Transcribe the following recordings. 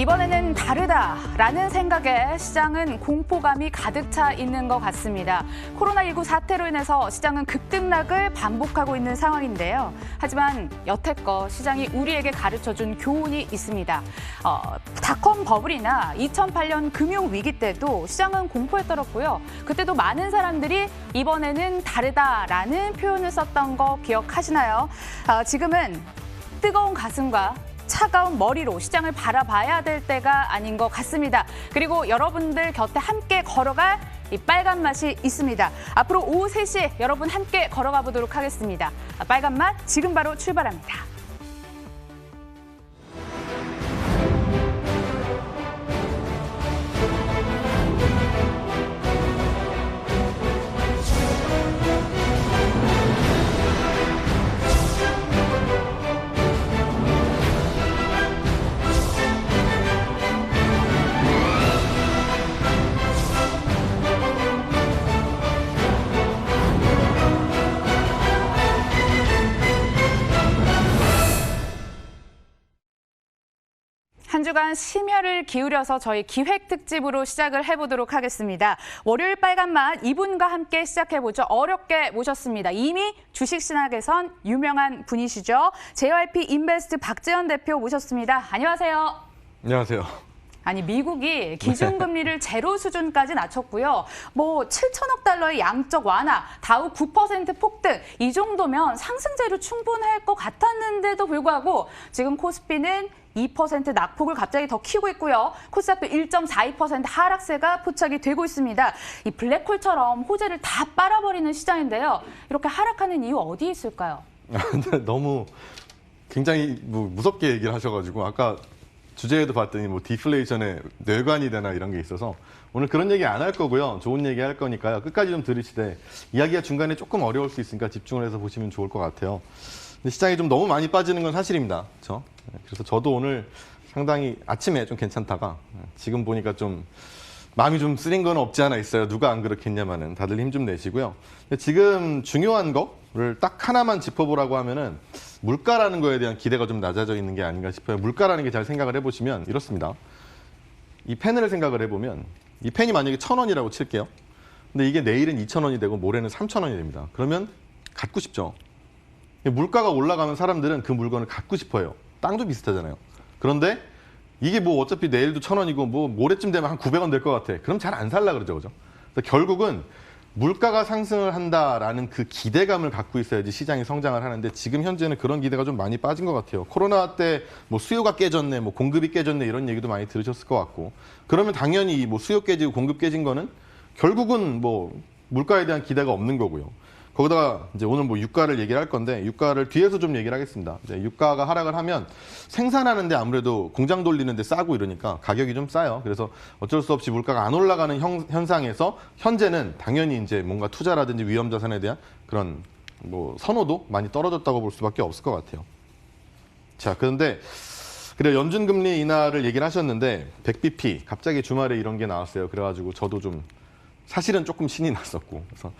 이번에는 다르다라는 생각에 시장은 공포감이 가득 차 있는 것 같습니다. 코로나19 사태로 인해서 시장은 급등락을 반복하고 있는 상황인데요. 하지만 여태껏 시장이 우리에게 가르쳐준 교훈이 있습니다. 닷컴 버블이나 2008년 금융위기 때도 시장은 공포에 떨었고요. 그때도 많은 사람들이 이번에는 다르다라는 표현을 썼던 거 기억하시나요? 지금은 뜨거운 가슴과 차가운 머리로 시장을 바라봐야 될 때가 아닌 것 같습니다. 그리고 여러분들 곁에 함께 걸어갈 이 빨간 맛이 있습니다. 앞으로 오후 3시에 여러분 함께 걸어가 보도록 하겠습니다. 빨간 맛 지금 바로 출발합니다. 한 주간 심혈을 기울여서 저희 기획 특집으로 시작을 해보도록 하겠습니다. 월요일 빨간맛 이분과 함께 시작해보죠. 어렵게 모셨습니다. 이미 주식신학에선 유명한 분이시죠. JYP 인베스트 박재현 대표 모셨습니다. 안녕하세요. 안녕하세요. 아니 미국이 기준금리를 제로 수준까지 낮췄고요. 7천억 달러의 양적 완화, 다우 9% 폭등 이 정도면 상승세로 충분할 것 같았는데도 불구하고 지금 코스피는 2% 낙폭을 갑자기 더 키우고 있고요. 코스닥도 1.42% 하락세가 포착이 되고 있습니다. 이 블랙홀처럼 호재를 다 빨아버리는 시장인데요. 이렇게 하락하는 이유 어디에 있을까요? 너무 굉장히 무섭게 얘기를 하셔가지고 아까 주제에도 봤더니 디플레이션에 뇌관이 되나 이런 게 있어서 오늘 그런 얘기 안 할 거고요. 좋은 얘기 할 거니까요. 끝까지 좀 들으시되 이야기가 중간에 조금 어려울 수 있으니까 집중을 해서 보시면 좋을 것 같아요. 근데 시장이 좀 너무 많이 빠지는 건 사실입니다. 그렇죠? 그래서 저도 오늘 상당히 아침에 좀 괜찮다가 지금 보니까 좀 마음이 좀 쓰린 건 없지 않아 있어요. 누가 안 그렇겠냐마는 다들 힘 좀 내시고요. 근데 지금 중요한 거를 딱 하나만 짚어보라고 하면은 물가라는 거에 대한 기대가 좀 낮아져 있는 게 아닌가 싶어요. 물가라는 게 잘 생각을 해보시면 이렇습니다. 이 펜을 생각을 해보면 이 펜이 만약에 1,000원이라고 칠게요. 근데 이게 내일은 2,000원이 되고 모레는 3,000원이 됩니다. 그러면 갖고 싶죠. 물가가 올라가면 사람들은 그 물건을 갖고 싶어요. 땅도 비슷하잖아요. 그런데 이게 어차피 내일도 1,000원이고 모레쯤 되면 한 900원 될 것 같아. 그럼 잘 안 살라 그러죠. 그죠? 결국은 물가가 상승을 한다라는 그 기대감을 갖고 있어야지 시장이 성장을 하는데 지금 현재는 그런 기대가 좀 많이 빠진 것 같아요. 코로나 때 수요가 깨졌네, 공급이 깨졌네 이런 얘기도 많이 들으셨을 것 같고 그러면 당연히 수요 깨지고 공급 깨진 거는 결국은 물가에 대한 기대가 없는 거고요. 거기다가 이제 오늘 유가를 얘기를 할 건데 유가를 뒤에서 좀 얘기를 하겠습니다. 이제 유가가 하락을 하면 생산하는데 아무래도 공장 돌리는데 싸고 이러니까 가격이 좀 싸요. 그래서 어쩔 수 없이 물가가 안 올라가는 현상에서 현재는 당연히 이제 뭔가 투자라든지 위험 자산에 대한 그런 선호도 많이 떨어졌다고 볼 수밖에 없을 것 같아요. 자, 그런데 그래 연준금리 인하를 얘기를 하셨는데 100bp 갑자기 주말에 이런 게 나왔어요. 그래가지고 저도 좀 사실은 조금 신이 났었고 그래서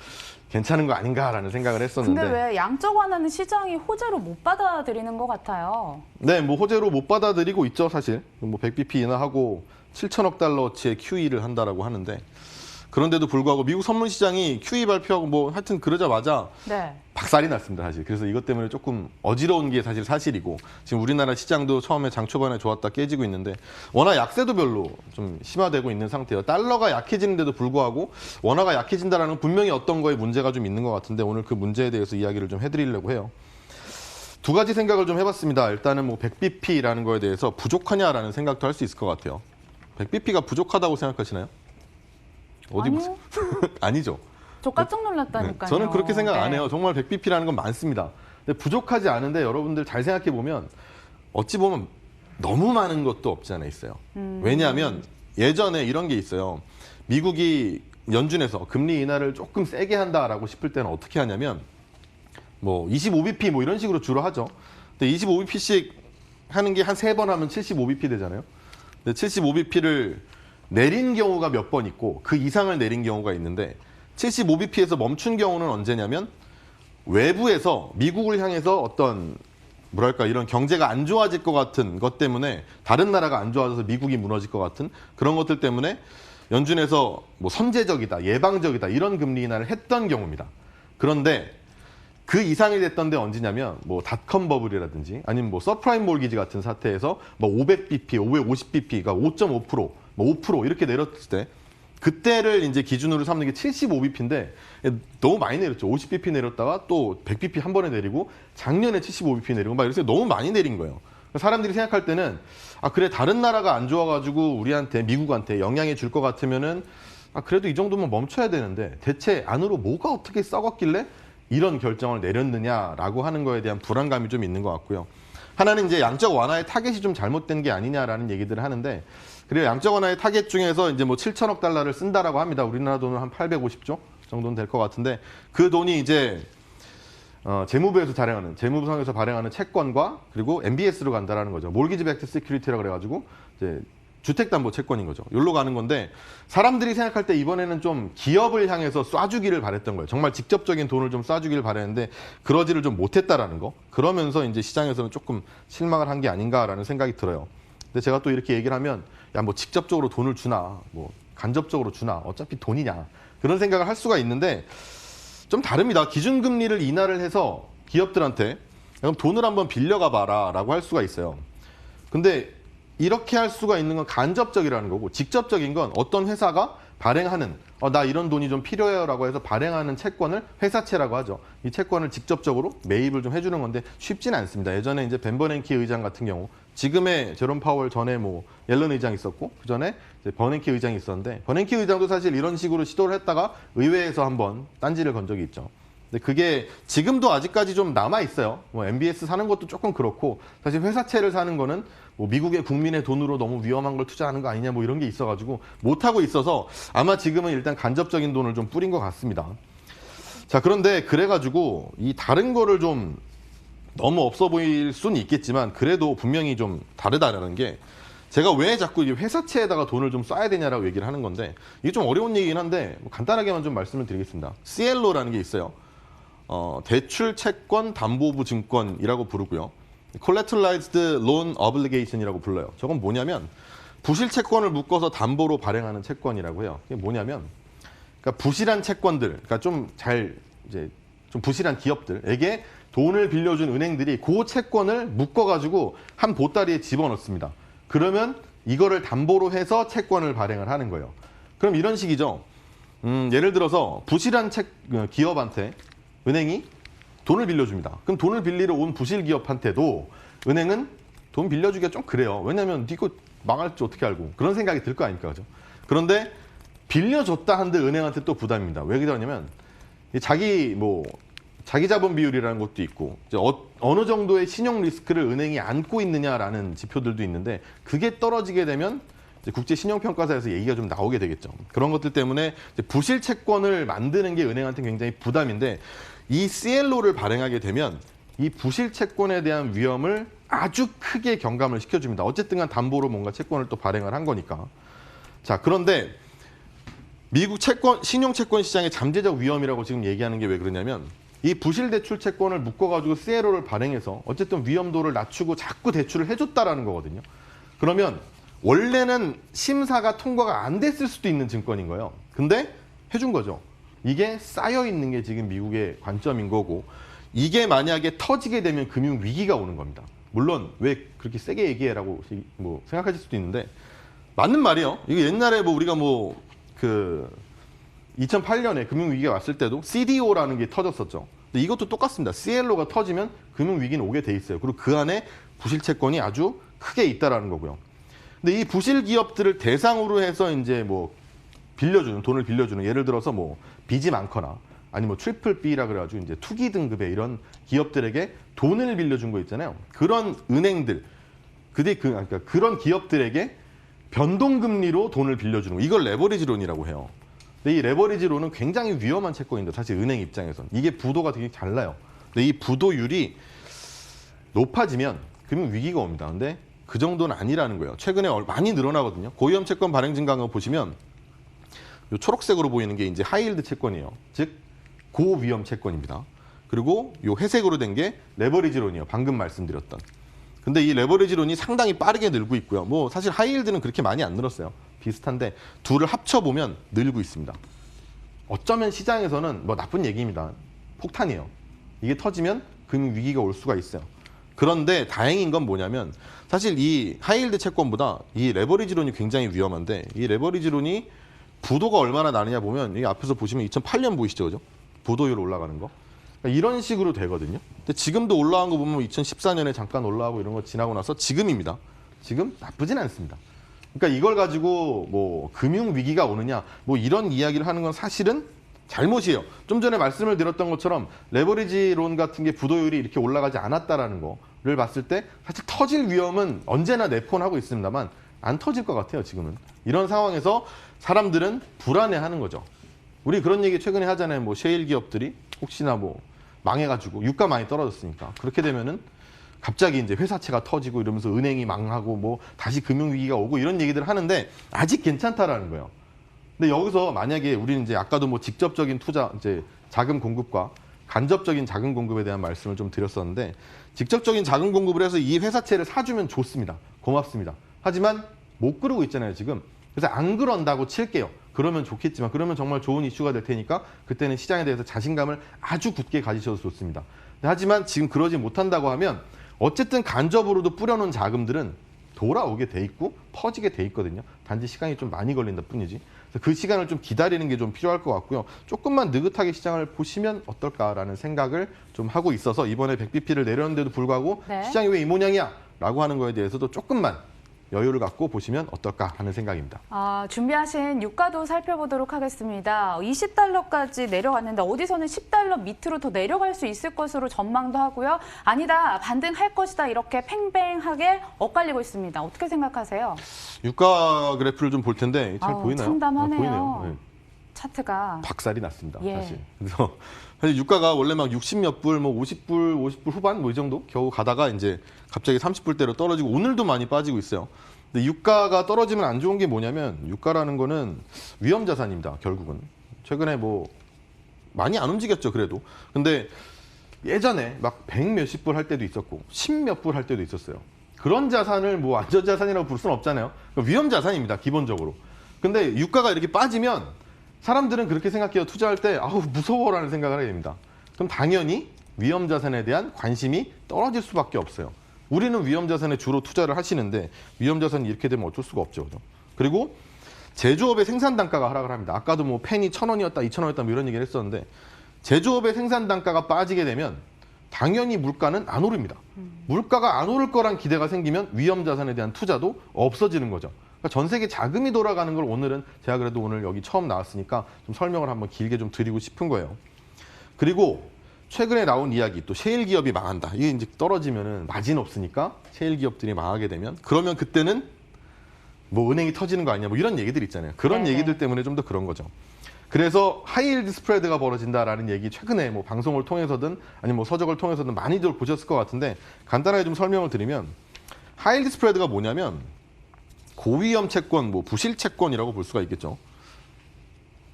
괜찮은 거 아닌가라는 생각을 했었는데 근데 왜 양적 완화는 시장이 호재로 못 받아들이는 것 같아요? 네, 호재로 못 받아들이고 있죠, 사실. 100bp 인하하고 7천억 달러어치의 QE를 한다라고 하는데 그런데도 불구하고 미국 선물 시장이 QE 발표하고 하여튼 그러자마자 네. 박살이 났습니다, 사실. 그래서 이것 때문에 조금 어지러운 게 사실 사실이고 지금 우리나라 시장도 처음에 장 초반에 좋았다 깨지고 있는데 워낙 약세도 별로 좀 심화되고 있는 상태예요. 달러가 약해지는데도 불구하고 원화가 약해진다는 건 분명히 어떤 거에 문제가 좀 있는 것 같은데 오늘 그 문제에 대해서 이야기를 좀 해드리려고 해요. 두 가지 생각을 좀 해봤습니다. 일단은 100bp라는 거에 대해서 부족하냐라는 생각도 할 수 있을 것 같아요. 100bp가 부족하다고 생각하시나요? 어디 보세요. 아니죠. 저 깜짝 놀랐다니까요. 저는 그렇게 생각 안 해요. 정말 100bp라는 건 많습니다. 근데 부족하지 않은데 여러분들 잘 생각해 보면 어찌 보면 너무 많은 것도 없지 않아 있어요. 왜냐하면 예전에 이런 게 있어요. 미국이 연준에서 금리 인하를 조금 세게 한다라고 싶을 때는 어떻게 하냐면 25bp 이런 식으로 주로 하죠. 근데 25bp씩 하는 게 한 3번 하면 75bp 되잖아요. 근데 75bp를 내린 경우가 몇 번 있고 그 이상을 내린 경우가 있는데 75bp에서 멈춘 경우는 언제냐면 외부에서 미국을 향해서 어떤 뭐랄까 이런 경제가 안 좋아질 것 같은 것 때문에 다른 나라가 안 좋아져서 미국이 무너질 것 같은 그런 것들 때문에 연준에서 뭐 선제적이다, 예방적이다 이런 금리 인하를 했던 경우입니다. 그런데 그 이상이 됐던 데 언제냐면 뭐 닷컴 버블이라든지 아니면 뭐 서프라임 몰기지 같은 사태에서 뭐 500bp, 550bp가 5.5%, 뭐 5% 이렇게 내렸을 때 그때를 이제 기준으로 삼는 게 75bp인데 너무 많이 내렸죠. 50bp 내렸다가 또 100bp 한 번에 내리고 작년에 75bp 내리고 막 이래서 너무 많이 내린 거예요. 사람들이 생각할 때는 아 그래 다른 나라가 안 좋아가지고 우리한테 미국한테 영향이 줄 것 같으면은 아 그래도 이 정도면 멈춰야 되는데 대체 안으로 뭐가 어떻게 썩었길래 이런 결정을 내렸느냐라고 하는 거에 대한 불안감이 좀 있는 것 같고요. 하나는 이제 양적 완화의 타겟이 좀 잘못된 게 아니냐라는 얘기들을 하는데 그리고 양적 완화의 타겟 중에서 이제 뭐 7천억 달러를 쓴다라고 합니다. 우리나라 돈으로 한 850조 정도는 될 것 같은데 그 돈이 이제 재무부에서 발행하는 채권과 그리고 MBS로 간다라는 거죠. 몰기지 백트 시큐리티라 그래가지고 이제 주택담보 채권인 거죠. 여기로 가는 건데 사람들이 생각할 때 이번에는 좀 기업을 향해서 쏴주기를 바랬던 거예요. 정말 직접적인 돈을 좀 쏴주기를 바랬는데 그러지를 좀 못했다라는 거. 그러면서 이제 시장에서는 조금 실망을 한 게 아닌가라는 생각이 들어요. 근데 제가 또 이렇게 얘기를 하면 야 뭐 직접적으로 돈을 주나 뭐 간접적으로 주나 어차피 돈이냐 그런 생각을 할 수가 있는데 좀 다릅니다. 기준금리를 인하를 해서 기업들한테 그럼 돈을 한번 빌려가 봐라 라고 할 수가 있어요. 근데 이렇게 할 수가 있는 건 간접적이라는 거고 직접적인 건 어떤 회사가 발행하는 나 이런 돈이 좀 필요해요 라고 해서 발행하는 채권을 회사채라고 하죠. 이 채권을 직접적으로 매입을 좀 해주는 건데 쉽지는 않습니다. 예전에 이제 벤 버냉키 의장 같은 경우 지금의 제롬 파월 전에 뭐 옐런 의장이 있었고 그 전에 버냉키 의장이 있었는데 버냉키 의장도 사실 이런 식으로 시도를 했다가 의회에서 한번 딴지를 건 적이 있죠. 근데 그게 지금도 아직까지 좀 남아 있어요. 뭐 MBS 사는 것도 조금 그렇고 사실 회사채를 사는 거는 뭐 미국의 국민의 돈으로 너무 위험한 걸 투자하는 거 아니냐 뭐 이런 게 있어가지고 못 하고 있어서 아마 지금은 일단 간접적인 돈을 좀 뿌린 것 같습니다. 자 그런데 그래가지고 이 다른 거를 좀 너무 없어 보일 수는 있겠지만 그래도 분명히 좀 다르다라는 게 제가 왜 자꾸 이 회사채에다가 돈을 좀 쏴야 되냐라고 얘기를 하는 건데 이게 좀 어려운 얘기긴 한데 간단하게만 좀 말씀을 드리겠습니다. CLO라는 게 있어요. 대출 채권 담보부 증권이라고 부르고요. Collateralized Loan Obligation이라고 불러요. 저건 뭐냐면 부실 채권을 묶어서 담보로 발행하는 채권이라고 해요. 이게 뭐냐면 그러니까 부실한 채권들, 그러니까 좀 부실한 기업들에게 돈을 빌려준 은행들이 그 채권을 묶어가지고 한 보따리에 집어넣습니다. 그러면 이거를 담보로 해서 채권을 발행을 하는 거예요. 그럼 이런 식이죠. 예를 들어서 부실한 기업한테 은행이 돈을 빌려줍니다. 그럼 돈을 빌리러 온 부실 기업한테도 은행은 돈 빌려주기가 좀 그래요. 왜냐하면 이거 망할지 어떻게 알고 그런 생각이 들 거 아닙니까, 그죠? 그런데 빌려줬다 한데 은행한테 또 부담입니다. 왜 그러냐면 자기 자본 비율이라는 것도 있고 이제 어느 정도의 신용 리스크를 은행이 안고 있느냐라는 지표들도 있는데 그게 떨어지게 되면 이제 국제 신용평가사에서 얘기가 좀 나오게 되겠죠. 그런 것들 때문에 이제 부실 채권을 만드는 게 은행한테 굉장히 부담인데 이 CLO를 발행하게 되면 이 부실 채권에 대한 위험을 아주 크게 경감을 시켜줍니다. 어쨌든 간 담보로 뭔가 채권을 또 발행을 한 거니까. 자, 그런데 미국 신용채권 시장의 잠재적 위험이라고 지금 얘기하는 게 왜 그러냐면 이 부실 대출 채권을 묶어가지고 CLO를 발행해서 어쨌든 위험도를 낮추고 자꾸 대출을 해줬다라는 거거든요. 그러면 원래는 심사가 통과가 안 됐을 수도 있는 증권인 거예요. 근데 해준 거죠. 이게 쌓여 있는 게 지금 미국의 관점인 거고 이게 만약에 터지게 되면 금융 위기가 오는 겁니다. 물론 왜 그렇게 세게 얘기해라고 생각하실 수도 있는데 맞는 말이에요. 이거 옛날에 우리가 2008년에 금융 위기가 왔을 때도 CDO라는 게 터졌었죠. 근데 이것도 똑같습니다. CLO가 터지면 금융 위기는 오게 돼 있어요. 그리고 그 안에 부실 채권이 아주 크게 있다라는 거고요. 근데 이 부실 기업들을 대상으로 해서 이제 돈을 빌려주는 예를 들어서 빚이 많거나 아니면 트리플 B라 그래가지고 이제 투기 등급의 이런 기업들에게 돈을 빌려준 거 있잖아요. 그런 은행들, 그러니까 그런 기업들에게 변동금리로 돈을 빌려주는 거. 이걸 레버리지론이라고 해요. 근데 이 레버리지론은 굉장히 위험한 채권인데 사실 은행 입장에선 이게 부도가 되게 잘 나요. 근데 이 부도율이 높아지면 금융 위기가 옵니다. 근데 그 정도는 아니라는 거예요. 최근에 많이 늘어나거든요. 고위험 채권 발행 증가한 거 보시면 이 초록색으로 보이는 게 이제 하이힐드 채권이에요. 즉 고위험 채권입니다. 그리고 요 회색으로 된 게 레버리지론이에요. 방금 말씀드렸던. 근데 이 레버리지론이 상당히 빠르게 늘고 있고요. 뭐 사실 하이힐드는 그렇게 많이 안 늘었어요. 비슷한데 둘을 합쳐보면 늘고 있습니다. 어쩌면 시장에서는 뭐 나쁜 얘기입니다. 폭탄이에요. 이게 터지면 금융 위기가 올 수가 있어요. 그런데 다행인 건 뭐냐면 사실 이 하이힐드 채권보다 이 레버리지론이 굉장히 위험한데 이 레버리지론이 부도가 얼마나 나느냐 보면 이 앞에서 보시면 2008년 보이시죠, 그죠? 부도율 올라가는 거. 그러니까 이런 식으로 되거든요. 근데 지금도 올라간 거 보면 2014년에 잠깐 올라가고 이런 거 지나고 나서 지금입니다. 지금 나쁘진 않습니다. 그러니까 이걸 가지고 뭐 금융 위기가 오느냐 뭐 이런 이야기를 하는 건 사실은 잘못이에요. 좀 전에 말씀을 드렸던 것처럼 레버리지론 같은 게 부도율이 이렇게 올라가지 않았다라는 거를 봤을 때 사실 터질 위험은 언제나 내포하고 있습니다만 안 터질 것 같아요, 지금은. 이런 상황에서 사람들은 불안해하는 거죠. 우리 그런 얘기 최근에 하잖아요. 뭐 셰일 기업들이 혹시나 뭐 망해가지고 유가 많이 떨어졌으니까 그렇게 되면은 갑자기 이제 회사채가 터지고 이러면서 은행이 망하고 뭐 다시 금융위기가 오고 이런 얘기들을 하는데 아직 괜찮다라는 거예요. 근데 여기서 만약에 우리는 이제 아까도 뭐 직접적인 투자, 이제 자금 공급과 간접적인 자금 공급에 대한 말씀을 좀 드렸었는데 직접적인 자금 공급을 해서 이 회사채를 사주면 좋습니다. 고맙습니다. 하지만 못 그러고 있잖아요, 지금. 그래서 안 그런다고 칠게요. 그러면 좋겠지만 그러면 정말 좋은 이슈가 될 테니까 그때는 시장에 대해서 자신감을 아주 굳게 가지셔도 좋습니다. 하지만 지금 그러지 못한다고 하면 어쨌든 간접으로도 뿌려놓은 자금들은 돌아오게 돼 있고 퍼지게 돼 있거든요. 단지 시간이 좀 많이 걸린다 뿐이지. 그래서 그 시간을 좀 기다리는 게 좀 필요할 것 같고요. 조금만 느긋하게 시장을 보시면 어떨까라는 생각을 좀 하고 있어서 이번에 100bp를 내렸는데도 불구하고 네. 시장이 왜 이 모양이야? 라고 하는 거에 대해서도 조금만 여유를 갖고 보시면 어떨까 하는 생각입니다. 준비하신 유가도 살펴보도록 하겠습니다. 20달러까지 내려갔는데 어디서는 10달러 밑으로 더 내려갈 수 있을 것으로 전망도 하고요. 아니다, 반등할 것이다 이렇게 팽팽하게 엇갈리고 있습니다. 어떻게 생각하세요? 유가 그래프를 좀 볼 텐데 잘 보이나요? 참담하네요. 보이네요. 네. 차트가. 박살이 났습니다. 예. 사실. 그래서 사실 유가가 원래 막 60몇 불, 뭐 50불 후반 뭐 이 정도 겨우 가다가 이제 갑자기 30불대로 떨어지고 오늘도 많이 빠지고 있어요. 근데 유가가 떨어지면 안 좋은 게 뭐냐면 유가라는 거는 위험 자산입니다. 결국은. 최근에 뭐 많이 안 움직였죠, 그래도. 근데 예전에 막 100 몇십 불 할 때도 있었고 10 몇 불 할 때도 있었어요. 그런 자산을 뭐 안전 자산이라고 부를 수는 없잖아요. 위험 자산입니다, 기본적으로. 근데 유가가 이렇게 빠지면 사람들은 그렇게 생각해요. 투자할 때 아우 무서워라는 생각을 하게 됩니다. 그럼 당연히 위험 자산에 대한 관심이 떨어질 수밖에 없어요. 우리는 위험 자산에 주로 투자를 하시는데 위험 자산이 이렇게 되면 어쩔 수가 없죠. 그리고 제조업의 생산 단가가 하락을 합니다. 아까도 뭐 펜이 1,000원이었다, 2,000원이었다 뭐 이런 얘기를 했었는데 제조업의 생산 단가가 빠지게 되면 당연히 물가는 안 오릅니다. 물가가 안 오를 거란 기대가 생기면 위험 자산에 대한 투자도 없어지는 거죠. 그러니까 전 세계 자금이 돌아가는 걸 오늘은 제가 그래도 오늘 여기 처음 나왔으니까 좀 설명을 한번 길게 좀 드리고 싶은 거예요. 그리고 최근에 나온 이야기, 또 셰일 기업이 망한다. 이게 이제 떨어지면은 마진 없으니까 셰일 기업들이 망하게 되면 그러면 그때는 뭐 은행이 터지는 거 아니냐 뭐 이런 얘기들 있잖아요. 그런 네네. 얘기들 때문에 좀 더 그런 거죠. 그래서 하이힐드 스프레드가 벌어진다라는 얘기 최근에 뭐 방송을 통해서든 아니면 뭐 서적을 통해서든 많이들 보셨을 것 같은데 간단하게 좀 설명을 드리면 하이힐드 스프레드가 뭐냐면 고위험 채권, 뭐 부실 채권이라고 볼 수가 있겠죠.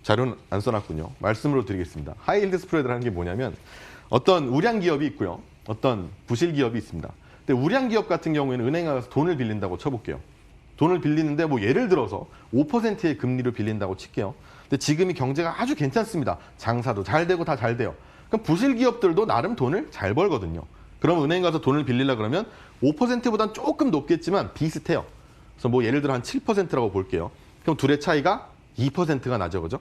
자료는 안 써놨군요. 말씀으로 드리겠습니다. 하이힐드 스프레드라는 게 뭐냐면 어떤 우량 기업이 있고요. 어떤 부실 기업이 있습니다. 근데 우량 기업 같은 경우에는 은행에 가서 돈을 빌린다고 쳐볼게요. 돈을 빌리는데 뭐 예를 들어서 5%의 금리를 빌린다고 칠게요. 근데 지금이 경제가 아주 괜찮습니다. 장사도 잘 되고 다 잘 돼요. 그럼 부실 기업들도 나름 돈을 잘 벌거든요. 그럼 은행 가서 돈을 빌리려 그러면 5%보다는 조금 높겠지만 비슷해요. 그래서 뭐 예를 들어 한 7%라고 볼게요. 그럼 둘의 차이가 2%가 나죠, 그죠?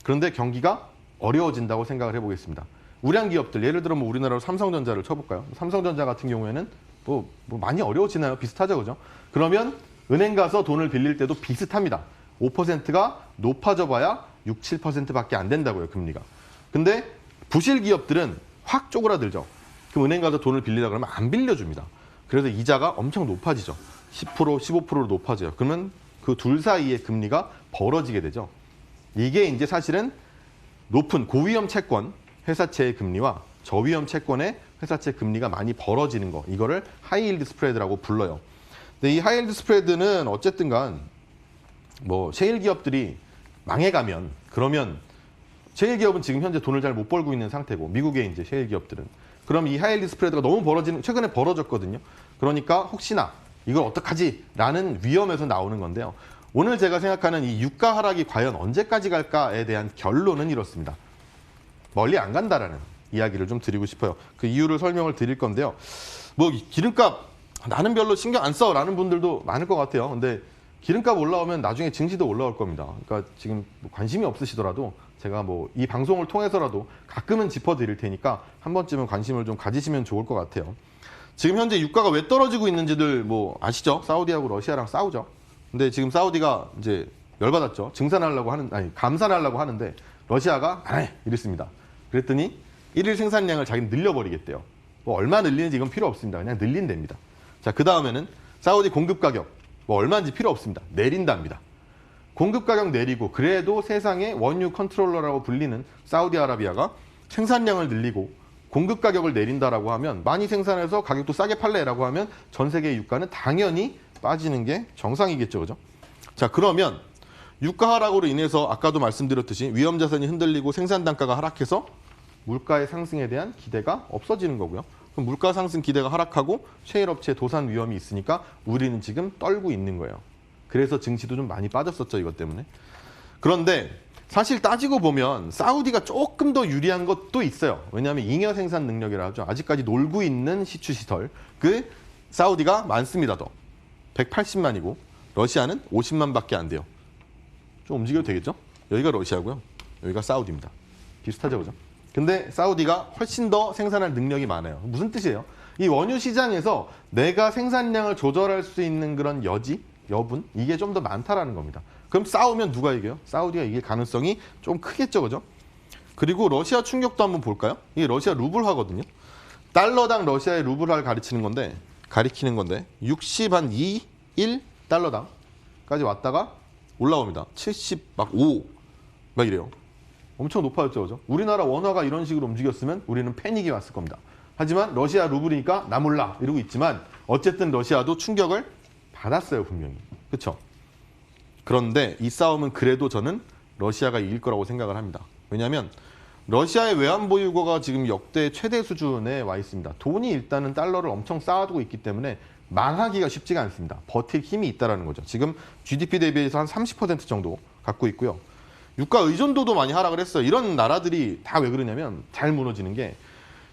그런데 경기가 어려워진다고 생각을 해보겠습니다. 우량 기업들, 예를 들어 뭐 우리나라로 삼성전자를 쳐볼까요? 삼성전자 같은 경우에는 뭐 많이 어려워지나요? 비슷하죠, 그죠? 그러면 은행 가서 돈을 빌릴 때도 비슷합니다. 5%가 높아져 봐야 6, 7%밖에 안 된다고요, 금리가. 근데 부실 기업들은 확 쪼그라들죠. 그럼 은행 가서 돈을 빌리라 그러면 안 빌려줍니다. 그래서 이자가 엄청 높아지죠. 10%, 15%로 높아져요. 그러면 그 둘 사이의 금리가 벌어지게 되죠. 이게 이제 사실은 높은 고위험 채권 회사채의 금리와 저위험 채권의 회사채 금리가 많이 벌어지는 거. 이거를 하이힐드 스프레드라고 불러요. 근데 이 하이힐드 스프레드는 어쨌든 간 뭐 셰일 기업들이 망해가면 그러면 셰일 기업은 지금 현재 돈을 잘 못 벌고 있는 상태고 미국의 이제 셰일 기업들은 그럼 이 하이엔드 스프레드가 너무 최근에 벌어졌거든요. 그러니까 혹시나 이걸 어떡하지라는 위험에서 나오는 건데요. 오늘 제가 생각하는 이 유가 하락이 과연 언제까지 갈까에 대한 결론은 이렇습니다. 멀리 안 간다라는 이야기를 좀 드리고 싶어요. 그 이유를 설명을 드릴 건데요. 뭐 기름값 나는 별로 신경 안 써라는 분들도 많을 것 같아요. 근데 기름값 올라오면 나중에 증시도 올라올 겁니다. 그러니까 지금 관심이 없으시더라도 제가 뭐 이 방송을 통해서라도 가끔은 짚어드릴 테니까 한 번쯤은 관심을 좀 가지시면 좋을 것 같아요. 지금 현재 유가가 왜 떨어지고 있는지들 뭐 아시죠? 사우디하고 러시아랑 싸우죠. 근데 지금 사우디가 이제 열받았죠. 감산하려고 하는데 러시아가 안 해 이랬습니다. 그랬더니 일일 생산량을 자기는 늘려버리겠대요. 뭐 얼마 늘리는지 이건 필요 없습니다. 그냥 늘린답니다. 자, 그 다음에는 사우디 공급 가격 뭐 얼마인지 필요 없습니다. 내린답니다. 공급 가격 내리고 그래도 세상의 원유 컨트롤러라고 불리는 사우디아라비아가 생산량을 늘리고 공급 가격을 내린다라고 하면 많이 생산해서 가격도 싸게 팔래라고 하면 전 세계 유가는 당연히 빠지는 게 정상이겠죠. 그죠? 자, 그러면 유가 하락으로 인해서 아까도 말씀드렸듯이 위험 자산이 흔들리고 생산 단가가 하락해서 물가의 상승에 대한 기대가 없어지는 거고요. 그럼 물가 상승 기대가 하락하고 셰일 업체 도산 위험이 있으니까 우리는 지금 떨고 있는 거예요. 그래서 증시도 좀 많이 빠졌었죠, 이것 때문에. 그런데 사실 따지고 보면 사우디가 조금 더 유리한 것도 있어요. 왜냐하면 잉여 생산 능력이라 하죠. 아직까지 놀고 있는 시추시설. 그 사우디가 많습니다, 더. 180만이고 러시아는 50만밖에 안 돼요. 좀 움직여도 되겠죠? 여기가 러시아고요. 여기가 사우디입니다. 비슷하죠, 그죠? 근데 사우디가 훨씬 더 생산할 능력이 많아요. 무슨 뜻이에요? 이 원유 시장에서 내가 생산량을 조절할 수 있는 그런 여분 이게 좀 더 많다라는 겁니다. 그럼 싸우면 누가 이겨요? 사우디가 이길 가능성이 좀 크겠죠, 그죠? 그리고 러시아 충격도 한번 볼까요? 이게 러시아 루블화거든요. 달러당 러시아의 루블화를 가리키는 건데 60한 1 달러당까지 왔다가 올라옵니다. 75 막 이래요. 엄청 높아졌죠, 그죠? 우리나라 원화가 이런 식으로 움직였으면 우리는 패닉이 왔을 겁니다. 하지만 러시아 루블이니까 나 몰라 이러고 있지만 어쨌든 러시아도 충격을 받았어요, 분명히. 그렇죠? 그런데 이 싸움은 그래도 저는 러시아가 이길 거라고 생각을 합니다. 왜냐하면 러시아의 외환 보유고가 지금 역대 최대 수준에 와 있습니다. 돈이 일단은 달러를 엄청 쌓아두고 있기 때문에 망하기가 쉽지가 않습니다. 버틸 힘이 있다는 거죠. 지금 GDP 대비해서 한 30% 정도 갖고 있고요. 유가 의존도도 많이 하락을 했어요. 이런 나라들이 다 왜 그러냐면 잘 무너지는 게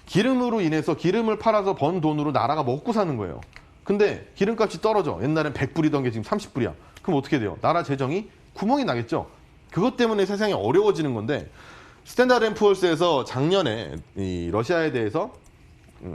기름으로 인해서 기름을 팔아서 번 돈으로 나라가 먹고 사는 거예요. 근데 기름값이 떨어져. 옛날엔 100불이던 게 지금 30불이야. 그럼 어떻게 돼요? 나라 재정이 구멍이 나겠죠. 그것 때문에 세상이 어려워지는 건데 스탠다드 앤 푸어스에서 작년에 이 러시아에 대해서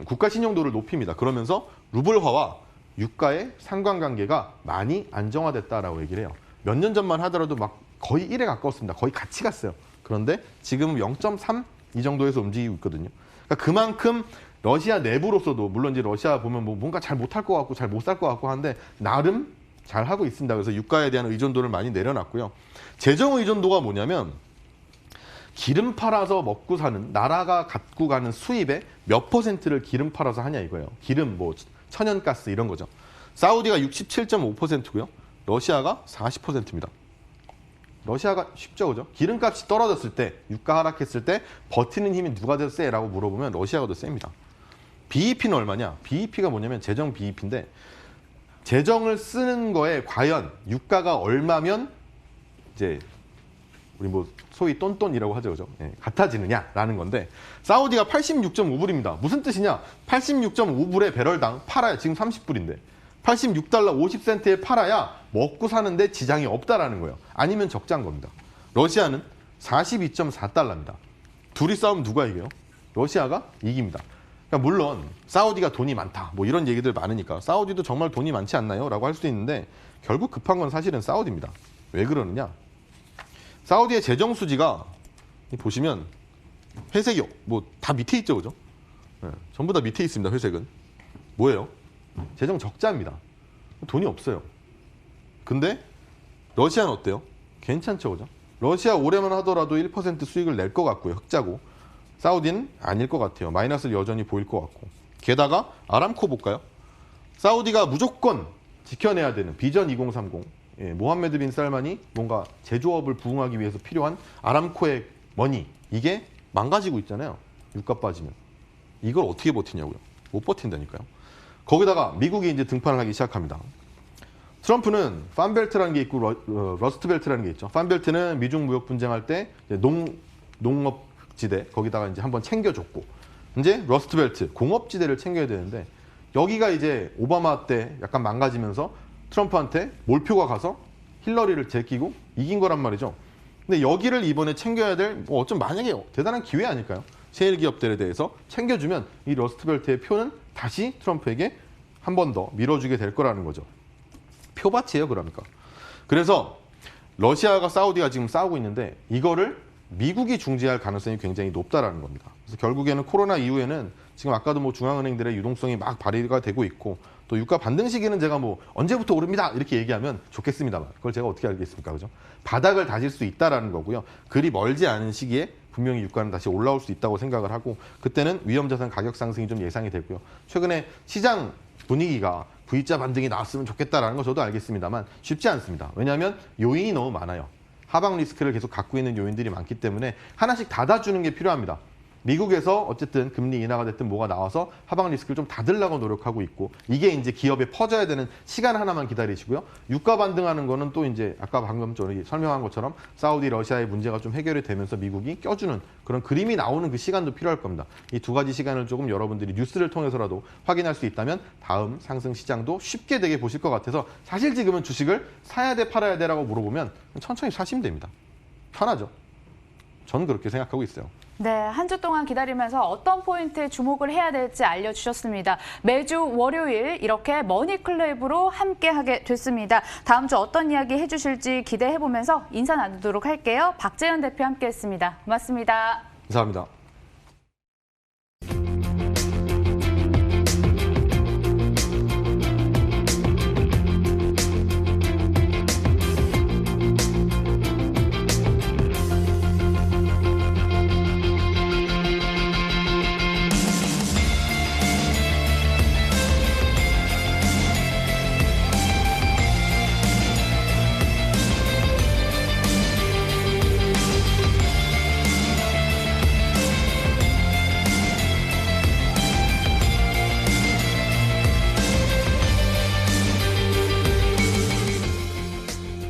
국가 신용도를 높입니다. 그러면서 루블화와 유가의 상관관계가 많이 안정화됐다라고 얘기를 해요. 몇 년 전만 하더라도 막 거의 1에 가까웠습니다. 거의 같이 갔어요. 그런데 지금 0.3 이 정도에서 움직이고 있거든요. 그러니까 그만큼 러시아 내부로서도 물론 이제 러시아 보면 뭐 뭔가 잘 못할 것 같고 잘 못 살 것 같고 하는데 나름 잘 하고 있습니다. 그래서 유가에 대한 의존도를 많이 내려놨고요. 재정 의존도가 뭐냐면 기름 팔아서 먹고 사는 나라가 갖고 가는 수입의 몇 %를 기름 팔아서 하냐 이거예요. 기름 뭐 천연가스 이런 거죠. 사우디가 67.5%고요. 러시아가 40%입니다. 러시아가 쉽죠, 그죠? 기름값이 떨어졌을 때, 유가 하락했을 때 버티는 힘이 누가 더 세라고 물어보면 러시아가 더 셉니다. BEP는 얼마냐? BEP가 뭐냐면 재정 BEP인데 재정을 쓰는 거에 과연 유가가 얼마면 이제 우리 뭐 소위 똔똔이라고 하죠, 그죠? 예, 같아지느냐라는 건데 사우디가 86.5불입니다. 무슨 뜻이냐? 86.5불에 배럴당 팔아야 지금 30불인데 86달러 50센트에 팔아야 먹고 사는데 지장이 없다라는 거예요. 아니면 적자인 겁니다. 러시아는 42.4달러입니다. 둘이 싸우면 누가 이겨요? 러시아가 이깁니다. 그러니까 물론 사우디가 돈이 많다 뭐 이런 얘기들 많으니까 사우디도 정말 돈이 많지 않나요? 라고 할 수 있는데 결국 급한 건 사실은 사우디입니다. 왜 그러느냐? 사우디의 재정 수지가 보시면 회색이 뭐 다 밑에 있죠, 그죠? 네, 전부 다 밑에 있습니다. 회색은 뭐예요? 재정 적자입니다. 돈이 없어요. 근데 러시아는 어때요? 괜찮죠, 그죠? 러시아 올해만 하더라도 1% 수익을 낼 것 같고요. 흑자고. 사우디는 아닐 것 같아요. 마이너스를 여전히 보일 것 같고. 게다가 아람코 볼까요? 사우디가 무조건 지켜내야 되는 비전 2030. 예, 모함메드 빈 살만이 뭔가 제조업을 부흥하기 위해서 필요한 아람코의 머니 이게 망가지고 있잖아요. 유가 빠지면. 이걸 어떻게 버티냐고요. 못 버틴다니까요. 거기다가 미국이 이제 등판을 하기 시작합니다. 트럼프는 팜벨트라는 게 있고 러스트벨트라는 게 있죠. 팜벨트는 미중 무역 분쟁할 때 이제 농업지대 거기다가 이제 한번 챙겨줬고 이제 러스트벨트 공업지대를 챙겨야 되는데 여기가 이제 오바마 때 약간 망가지면서 트럼프한테 몰표가 가서 힐러리를 제끼고 이긴 거란 말이죠. 근데 여기를 이번에 챙겨야 될 어쩜 만약에 대단한 기회 아닐까요? 셰일 기업들에 대해서 챙겨주면 이 러스트벨트의 표는 다시 트럼프에게 한 번 더 밀어주게 될 거라는 거죠. 표밭이에요, 그러니까. 그래서 러시아가 사우디가 지금 싸우고 있는데 이거를 미국이 중지할 가능성이 굉장히 높다라는 겁니다. 그래서 결국에는 코로나 이후에는 지금 아까도 뭐 중앙은행들의 유동성이 막 발휘가 되고 있고 또 유가 반등 시기는 제가 뭐 언제부터 오릅니다 이렇게 얘기하면 좋겠습니다만 그걸 제가 어떻게 알겠습니까, 그죠? 바닥을 다질 수 있다라는 거고요. 그리 멀지 않은 시기에 분명히 유가는 다시 올라올 수 있다고 생각을 하고 그때는 위험자산 가격 상승이 좀 예상이 되고요. 최근에 시장 분위기가 V자 반등이 나왔으면 좋겠다라는 거 저도 알겠습니다만 쉽지 않습니다. 왜냐하면 요인이 너무 많아요. 하방 리스크를 계속 갖고 있는 요인들이 많기 때문에 하나씩 닫아주는 게 필요합니다. 미국에서 어쨌든 금리 인하가 됐든 뭐가 나와서 하방 리스크를 좀 닫으려고 노력하고 있고 이게 이제 기업에 퍼져야 되는 시간 하나만 기다리시고요. 유가 반등하는 거는 또 이제 아까 방금 저희 설명한 것처럼 사우디 러시아의 문제가 좀 해결이 되면서 미국이 껴주는 그런 그림이 나오는 그 시간도 필요할 겁니다. 이 두 가지 시간을 조금 여러분들이 뉴스를 통해서라도 확인할 수 있다면 다음 상승 시장도 쉽게 되게 보실 것 같아서 사실 지금은 주식을 사야 돼 팔아야 돼라고 물어보면 천천히 사시면 됩니다. 편하죠. 저는 그렇게 생각하고 있어요. 네, 한 주 동안 기다리면서 어떤 포인트에 주목을 해야 될지 알려주셨습니다. 매주 월요일 이렇게 머니클럽으로 함께하게 됐습니다. 다음 주 어떤 이야기 해주실지 기대해보면서 인사 나누도록 할게요. 박재현 대표 함께했습니다. 고맙습니다. 감사합니다.